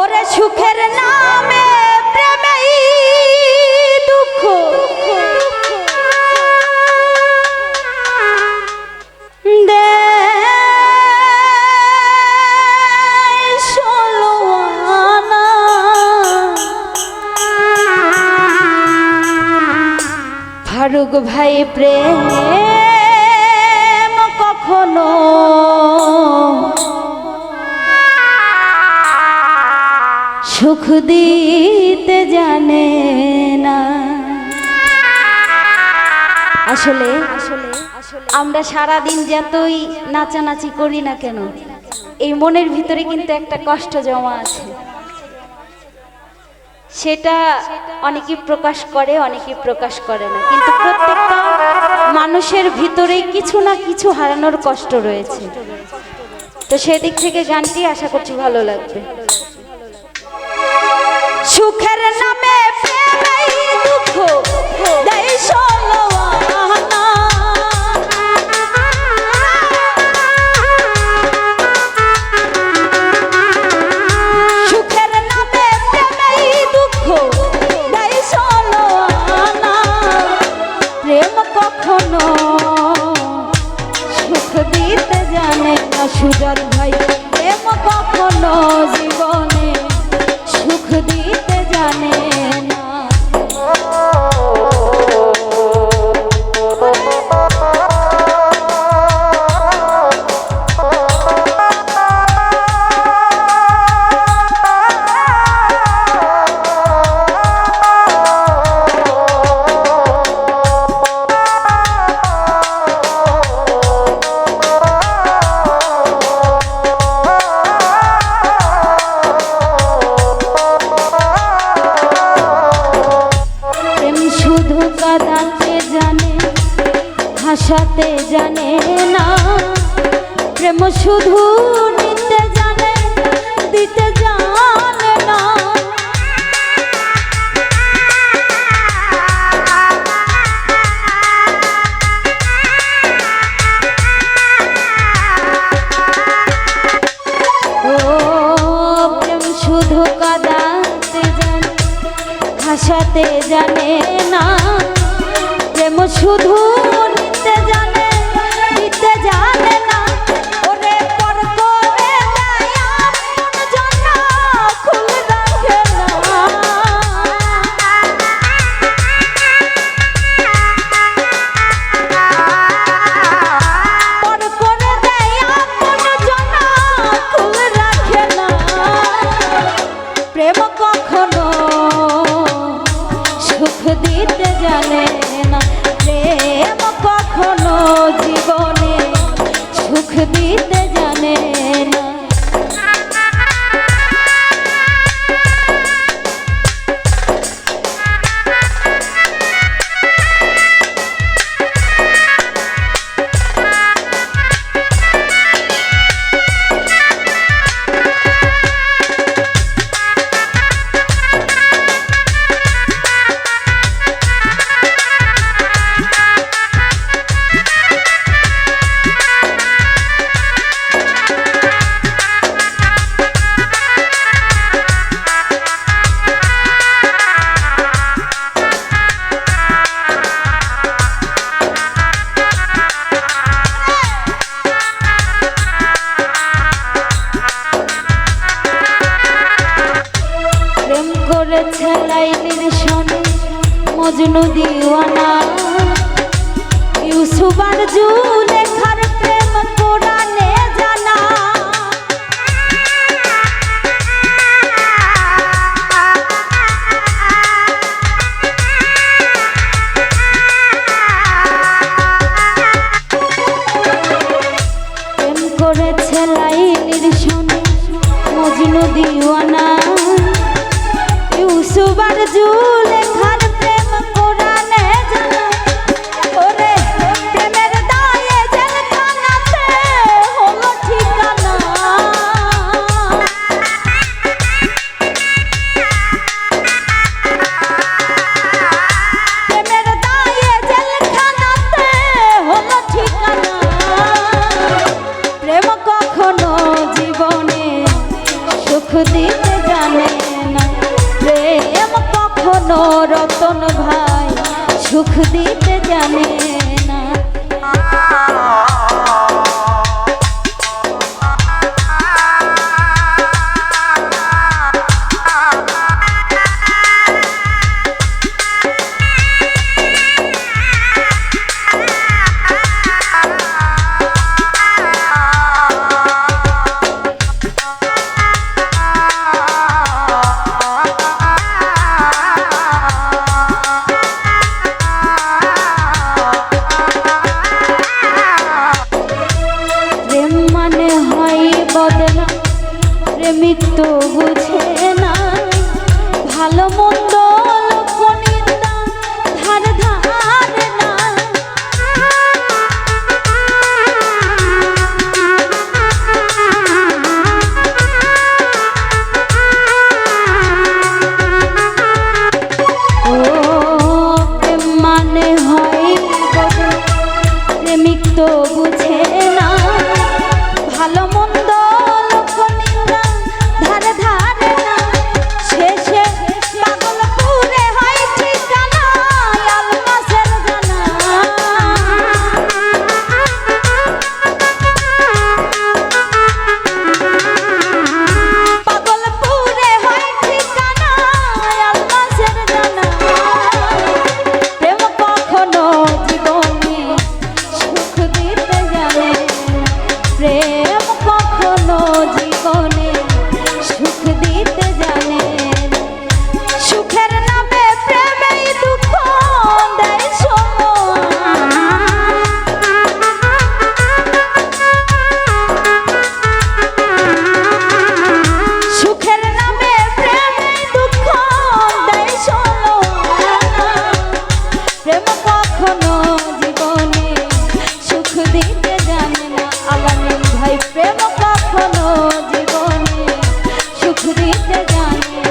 ওরে সুখের নামে প্রেমেই দুঃখ দে ষোলোয়ানা ফারুক ভাই প্রেম কখনো সুখ দিতে জানে না। আসলে আমরা সারা দিন যতই নাচানাচি করি না কেন, এই মনের ভিতরে কিন্তু একটা কষ্ট জমা আছে। সেটা অনেকে প্রকাশ করে, অনেকে প্রকাশ করে না, কিন্তু প্রত্যেকটা মানুষের ভিতরে কিছু না কিছু হারানোর কষ্ট রয়েছে। তো সেদিক থেকে গানটি আশা করছি ভালো লাগবে। সুখের নামে প্রেমেই দুঃখ দেয় ষোলোয়ানা, সুখের নামে প্রেমেই দুঃখ দেয় ষোলোয়ানা, প্রেম কখনো সুখ দিতে জানে না। সুজন ভাই প্রেম কখনো জীবনে সুখ দিতে জানে না। কাঁদাতে জানে, হাসাতে জানে না, প্রেম শুধু নিতে জানে, দিতে জানে না। ও প্রেম শুধু কাঁদাতে জানে, হাসাতে জানে না, প্রেম শুধু নিতে জানে, দিতে জানে না। ওরে পর করে দেয় আপন জন, খুল রাখে না। পর করে দেয় আপন জন, খুল রাখে না। প্রেম কখনো সুখ দিতে জানে না, প্রেম কখনো জীবনে সুখ দিতে জানে না। করেছে লাইলির সনে মজনু দিওয়ানা, ইউসুফ আর জুলেখার প্রেম কোরআনে জানা। প্রেম করেছে লাইলির সনে মজনু দিওয়ানা, ইউসুফ আর জুলেখার প্রেম কোরআনে জানা। ওরে প্রেমের দায়ে জেলখানাতে হলো ঠিকানা। জানে না, প্রেম কখনো রতন ভাই সুখ দিতে জানে না। প্রেমিক তো বুঝে না ভালো মন্দ লোক নিন্দা ধার ধারে না। ও প্রেম মানে হয় বদল, প্রেমিক তো বুঝে না ভালো মন্দ প্রেম কখনো জীবনে সুখ দিতে জানে, সুখের নামে প্রেমেই দুঃখ দেয় সুখের নামে প্রেমেই দুঃখ দেয় প্রেম কখনো জীবনে সুখ দিতে জানে না। আলামিন ভাই প্রেম কখনো জীবনে সুখ দিতে জানে